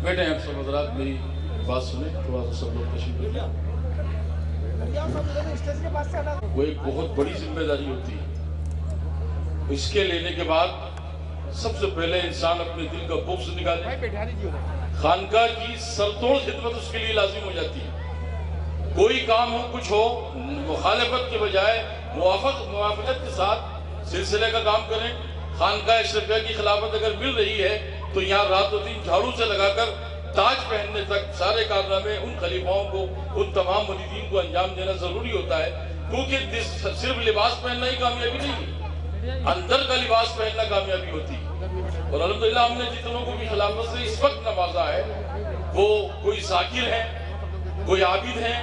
بیٹھے ہیں سب حضرات، میری بات سنیں، تھوڑا سا سب لوگ تشریف لیں۔ وہ ایک بہت بڑی ذمہ داری ہوتی ہے، اس کے لینے کے بعد سب سے پہلے انسان اپنے دل کا بغض نکالے۔ خانقاہ کی سرتوڑ خدمت اس کے لیے لازم ہو جاتی ہے۔ کوئی کام ہو، کچھ ہو، مخالفت کے بجائے موافقت کے ساتھ سلسلے کا کام کریں۔ خانقاہ اشرفیہ کی خلافت اگر مل رہی ہے تو یہاں رات و دن جھاڑو سے لگا کر تاج پہننے تک سارے کارنامے ان خلیفاؤں کو، ان تمام مریدین کو انجام دینا ضروری ہوتا ہے، کیونکہ صرف لباس پہننا ہی کامیابی نہیں ہے، اندر کا لباس پہننا کامیابی ہوتی ہے۔ اور الحمدللہ ہم نے جتنوں کو بھی خلافت سے اس وقت نوازا ہے، وہ کوئی ذاکر ہیں، کوئی عابد ہیں۔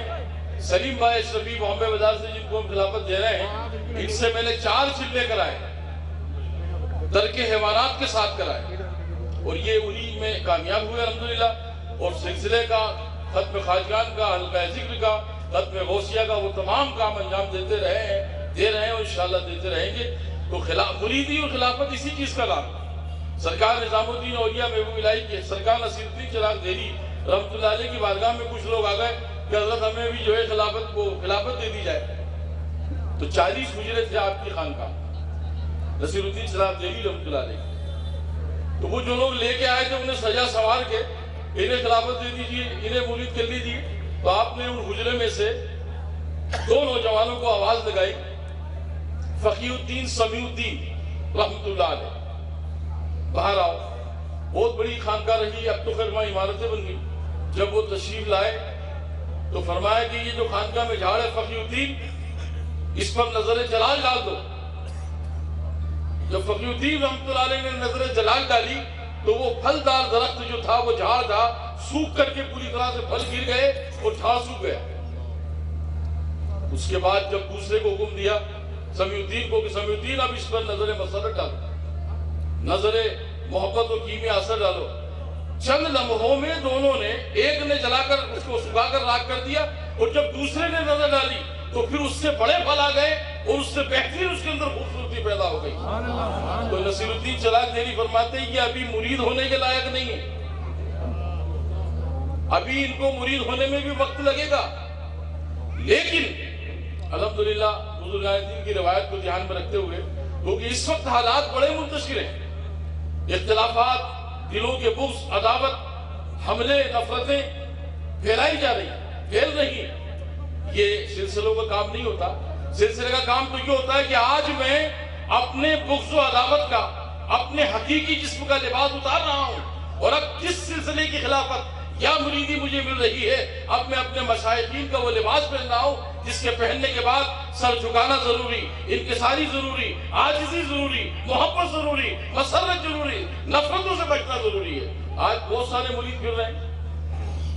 سلیم بھائی اشرفی بامبے بازار سے جن کو ہم خلافت دے رہے ہیں، ان سے میں نے 4 چلے کرائے، ترک حیوانات کے ساتھ کرائے، اور یہ انہی میں کامیاب ہوئے الحمدللہ۔ اور سلسلے کا، ختم خواجگان کا، حلقہ ذکر کا، ختم غوثیہ کا، وہ تمام کام انجام دیتے رہے ہیں، دے رہے ہیں، اور انشاءاللہ دیتے رہیں گے۔ تو مریدی اور خلافت اسی چیز کا نام ہے۔ سرکار نظام الدین اولیاء محبوب الہی کے سرکار نصیر الدین چراغ دہلی رحمۃ اللہ علیہ کی بارگاہ میں کچھ لوگ آ گئے کہ حضرت ہمیں بھی جو ہے خلافت دے دی جائے۔ تو 40 حجرے تھے آپ کی خانقاہ نصیر الدین چراغ دہلی رحمۃ اللہ علیہ۔ تو وہ جو لوگ لے کے آئے تھے انہیں سجا سوار کے انہیں خلافت دے دیجیے، انہیں مولد کر لیجیے۔ تو آپ نے ان حجرے میں سے 2 نوجوانوں کو آواز لگائی، فقی الدین سمیع الدین رحمۃ اللہ علیہ، باہر آؤ۔ بہت بڑی خانقاہ رہی، اب تو خیر وہاں عمارتیں بن گئی۔ جب وہ تشریف لائے تو فرمایا کہ یہ جو خانقاہ میں جھاڑ ہے فقی الدین، اس پر نظر جلال ڈال دو۔ جب فقی الدین رحمۃ اللہ علیہ نے نظر جلال ڈالی تو وہ پھلدار درخت جو تھا، وہ جھاڑ تھا، سوکھ کر کے پوری طرح سے پھل گر گئے اور جھاڑ سوکھ گیا۔ اس کے بعد جب دوسرے کو حکم دیا سمیع الدین کو کہ سمیع الدین اب اس پر نظر مسرت ڈالو، نظر محبت اور کیمیا اثر ڈالو۔ چند لمحوں میں دونوں نے، ایک نے جلا کر اس کو سکھا کر راکھ کر دیا، اور جب دوسرے نے نظر ڈالی تو پھر اس سے بڑے پھل آ گئے اور اس سے بہترین اس کے اندر خوبصورتی پیدا ہو گئی۔ تو نصیر الدین چراغ دہلی فرماتے ہیں کہ ابھی مرید ہونے کے لائق نہیں ہے، ابھی ان کو مرید ہونے میں بھی وقت لگے گا، لیکن الحمدللہ بزرگان دین کی روایت کو دھیان میں رکھتے ہوئے، کیونکہ اس وقت حالات بڑے منتشر ہیں، اختلافات، دلوں کے بغض، عداوت، حملے، نفرتیں پھیلائی جا رہی ہیں، پھیل رہی ہیں۔ یہ سلسلوں کا کام نہیں ہوتا، سلسلے کا کام تو یہ ہوتا ہے کہ آج میں اپنے بغض و عداوت کا، اپنے حقیقی جسم کا لباس اتار رہا ہوں، اور اب جس سلسلے کی خلافت یا مریدی مجھے مل رہی ہے، اب میں اپنے مشائخین کا وہ لباس پہن رہا ہوں جس کے پہننے کے بعد سر جھکانا ضروری، انکساری ضروری، عاجزی ضروری، محبت ضروری، مسرت ضروری، نفرتوں سے بچنا ضروری ہے۔ آج بہت سارے مرید پھر رہے ہیں۔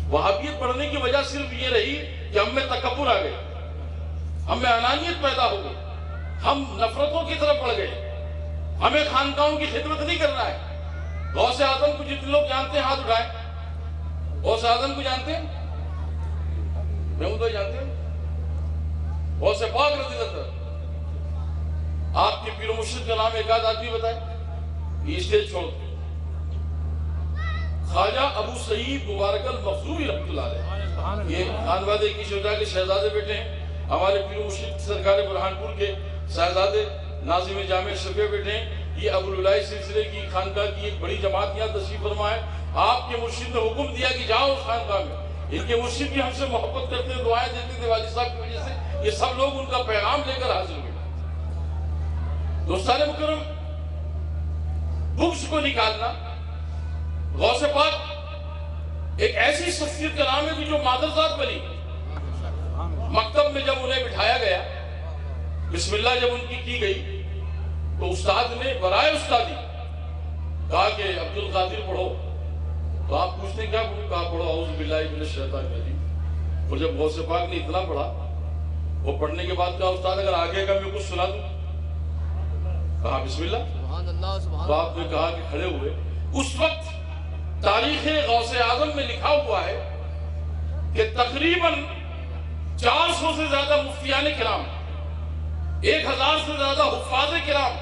وہابیت پڑھنے کی وجہ صرف یہ رہی کہ ہم میں تکبر آ گئے، ہم میں انانیت پیدا ہو گئی، ہم نفرتوں کی طرف بڑھ گئے، ہمیں خانقاہوں کی خدمت نہیں کرنا ہے۔ غوث اعظم کو جتنے لوگ جانتے ہیں ہاتھ اٹھائیں۔ غوث اعظم کو جانتے ہیں؟ محمود بھائی جانتے ہیں؟ غوث پاک رضی اللہ عنہ۔ آپ کے پیر و مرشد کا نام ایک آدھ آدمی بتائے، یہ اسٹیج چھوڑ دو۔ خواجہ ابو سعید مبارک المخزومی رحمۃ اللہ علیہ، یہ خانوادے کی شجاع کے شہزادے بیٹے ہیں، ہمارے پیر و مرشد سرکار برہانپور کے شہزادے ناظم جامع اشرفیہ بیٹے ہیں۔ یہ ابو العلائی سلسلے کی خانقاہ کی ایک بڑی جماعت یہاں تشریف فرما ہے۔ آپ کے مرشد نے حکم دیا کہ جاؤ اس خانقاہ میں۔ ان کے مرشد بھی ہم سے محبت کرتے ہیں، دعائیں دیتے تھے والد صاحب کی وجہ سے، یہ سب لوگ ان کا پیغام لے کر حاضر ہوئے۔ دوستان مکرم، بغض کو نکالنا، غوث پاک ایک ایسی شخصیت کا نام ہے کہ جو مادرزاد بنی۔ مکتب میں جب انہیں بٹھایا گیا، بسم اللہ جب ان کی گئی تو استاد نے برائے استادی کہا کہ عبد القادر پڑھو۔ تو آپ پوچھتے ہیں کیا پڑھو؟ کہا پڑھو اعوذ باللہ من الشیطان الرجیم۔ اور جب غوث پاک نے اتنا پڑھا، وہ پڑھنے کے بعد کہا استاد اگر آگے کا میں کچھ سنا دوں؟ کہا بسم اللہ۔ تو آپ نے کہا کہ کھڑے ہوئے۔ اس وقت تاریخ غوث اعظم میں لکھا ہوا ہے کہ تقریباً 400 سے زیادہ مفتیان کرام، 1000 سے زیادہ حفاظ کرام،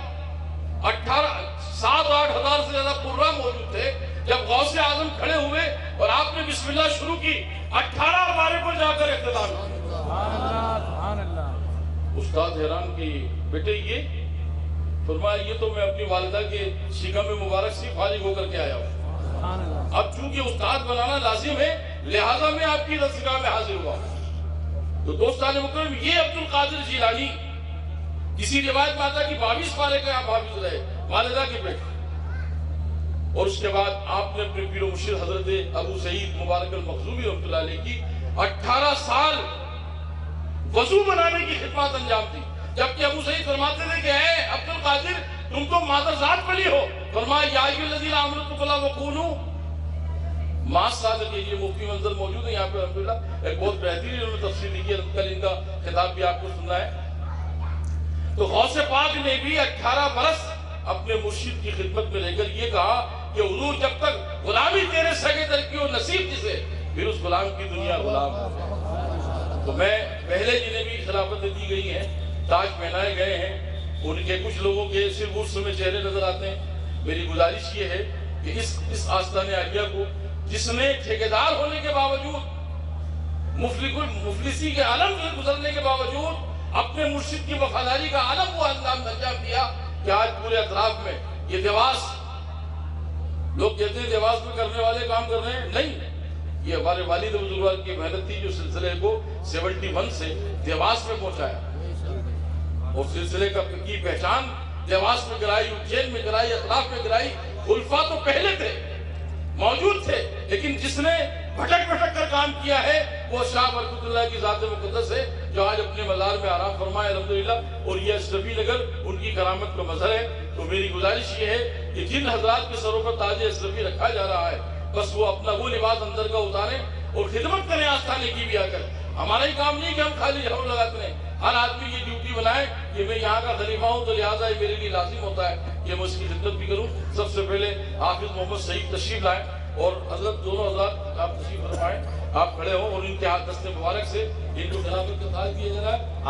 7-8 ہزار سے زیادہ قرہ موجود تھے۔ جب غوث اعظم کھڑے ہوئے آپ نے بسم اللہ شروع کی، 18 بارے پر جا کر اختتام کیا۔ استاد حیران کہ بیٹے یہ فرمایا یہ تو میں اپنی والدہ کے شکم مبارک سے فارغ ہو کر کے آیا ہوں، اب چونکہ استاد بنانا لازم ہے لہذا میں آپ کی دستگاہ میں حاضر ہوا ہوں۔ تو دوستان مکرم، یہ عبد القادر جیلانی کسی روایت میں آتا کہ 22 پارے کا آپ حافظ رہے، والدہ کے بیٹے، اور اس کے بعد آپ نے اپنے پیر و مرشد حضرت ابو سعید مبارک المخزومی رحمۃ اللہ علیہ کی 18 سال وضو بنانے کی خدمات انجام دی، جبکہ ابو سعید فرماتے تھے کہ اے عبد القادر تم تو مادر ذات پلی ہو، فرمایا یا ایھا الذین آمنوا اتقوا اللہ وکونوا مع الصادقین۔ یہ مفتی منظر موجود ہے یہاں پہ الحمدللہ، ایک بہت بہترین انہوں نے تفسیر لکھی ہے، کل ان کا خطاب بھی آپ کو سننا ہے۔ تو غوث پاک نے بھی 18 برس اپنے مرشد کی خدمت میں رہ کر یہ کہا کہ حضور جب تک غلامی تیرے سگے در کی ہو نصیب جسے، پھر اس غلام کی دنیا غلام ہو۔ تو میں پہلے جنہیں بھی خلافتیں دی گئی ہیں، تاج پہنائے گئے ہیں، ان کے کچھ لوگوں کے صرف عرس میں چہرے نظر آتے ہیں۔ میری گزارش یہ ہے کہ اس آستان عالیہ کو جس نے ٹھیکیدار ہونے کے باوجود مفلسی کے عالم سے گزرنے کے باوجود اپنے مرشد کی وفاداری کا عالم وہ انجام دیا کہ آج پورے اطراف میں یہ دیواس، لوگ کہتے ہیں دیواس میں کرنے والے کام کر رہے ہیں، نہیں، یہ ہمارے والد بزرگوار کی محنت تھی جو سلسلے کو 71 سے دیواس میں پہنچایا، اور سلسلے کی پہچان دیواس میں کرائی، اجین میں کرائی، اطراف میں کرائی۔ خلفاء تو پہلے تھے، موجود تھے، لیکن جس نے بھٹک کر کام کیا ہے وہ شاہ برکت اللہ کی ذات مقدس ہے، جو آج اپنے مزار میں آرام فرمائے الحمدللہ، اور یہ اشرفی نگر ان کی کرامت کا مظہر ہے۔ تو میری گزارش یہ ہے کہ جن حضرات کے سروں پر تاج اشرفی رکھا جا رہا ہے، بس وہ اپنا وہ لباس اندر کا اتاریں اور خدمت کریں آستانے کی بھی آ کر۔ ہمارا ہی کام نہیں کہ ہم خالی جھاڑو لگاتے ہیں، ہر آدمی یہ ڈیوٹی بنائے کہ میں یہاں کا خلیفہ ہوں تو لہٰذا یہ میرے لیے لازم ہوتا ہے کہ میں اس کی خدمت بھی کروں۔ سب سے پہلے حافظ محمد سعید تشریف لائیں، اور حضرت دونوں حضرات آپ تشریف فرمائیں، آپ کھڑے ہوں اور ان کے ہاتھ دست مبارک سے ان کو خلافت کا تاج دیا جا رہا ہے۔